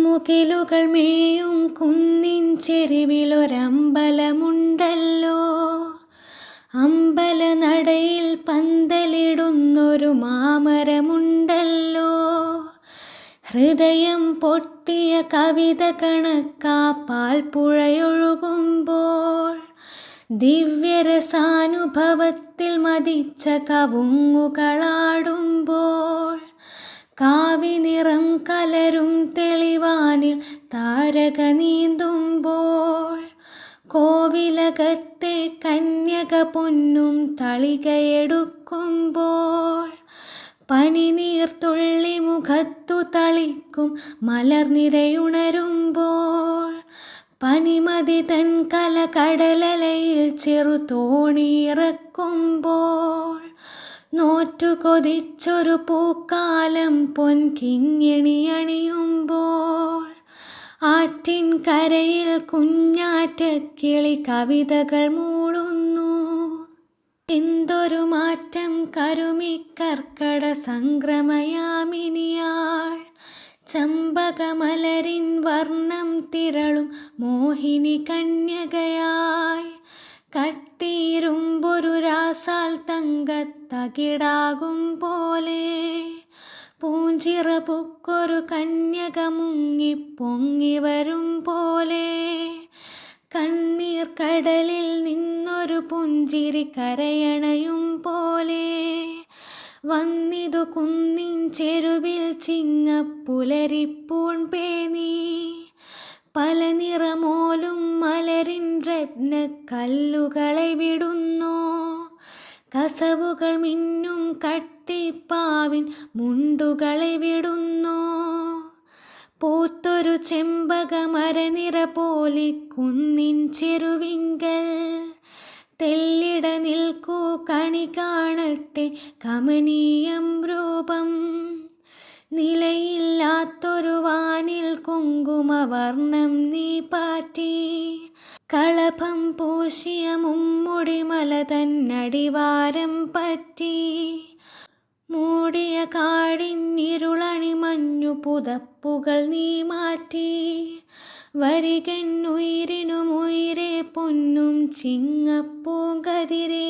മുകിലുകൾ മേയും കുന്നിൻ ചെരുവിലൊരമ്പലമുണ്ടല്ലോ. അമ്പലനടയിൽ പന്തലിടുന്നൊരു മാമരമുണ്ടല്ലോ. ഹൃദയം പൊട്ടിയ കവിത കണക്കാ പാൽപ്പുഴയൊഴുകുമ്പോൾ, ദിവ്യരസാനുഭവത്തിൽ മതിച്ച കവുങ്ങുകളാടുമ്പോൾ, കാവിനിറം കലരും തെളിവാനിൽ താരക നീന്തുമ്പോൾ, കോവിലകത്തെ കന്യക പൊന്നും തളികയെടുക്കുമ്പോൾ, പനിനീർത്തുള്ളി മുഖത്തു തളിക്കും മലർനിരയുണരുമ്പോൾ, പനിമതി തൻ കല കടലലയിൽ ചെറുതോണിയിറക്കുമ്പോൾ, നോറ്റു കൊതിച്ചൊരു പൂക്കാലം പൊൻകിങ്ങിണിയണിയുമ്പോൾ, ആറ്റിൻ കരയിൽ കുഞ്ഞാറ്റക്കിളി കവിതകൾ മൂളുന്നു. എന്തൊരു മാറ്റം കരുമിക്കർക്കട സംക്രമയാമിനിയാൾ, ചമ്പകമലരിൻ വർണ്ണം തിരളും മോഹിനി കന്യകയായി, കട്ടിയിരുമ്പൊരു രാസാൽ തങ്കത്തകിടാകും പോലെ, പൂഞ്ചിറ പുക്കൊരു കന്യക മുങ്ങിപ്പൊങ്ങി വരും പോലെ, കണ്ണീർ കടലിൽ നിന്നൊരു പുഞ്ചിരി കരയണയും പോലെ, വന്നിതു കുന്നിൻ ചെരുവിൽ ചിങ്ങപ്പുലരിപ്പൂൺ പേനി, പല നിറമോലും മലരിൻ രത്നക്കല്ലുകളെ വിടുന്നു, കസവുകൾ മിന്നും കട്ടിപ്പാവിൻ മുണ്ടുകളെ വിടുന്നു, പൂത്തൊരു ചെമ്പകമരനിര പോലി കുന്നിൻ ചെരുവിങ്കൽ, തെല്ലിട നിൽക്കൂ കണി കാണട്ടെ കമനീയം രൂപം, നിലയില്ലാത്തൊരു വാനിൽ കുങ്കുമവർണ്ണം നീ പാറ്റി, കളഭം പൂശിയ മുമ്മുടി മല തന്നടിവാരം പറ്റി, മൂടിയ കാടിന്നിരുളണി മഞ്ഞു പുതപ്പുകൾ നീ മാറ്റി, വരികൻ ഉയിരിനുമുയിരെ പൊന്നും ചിങ്ങപ്പൂങ്കതിരേ.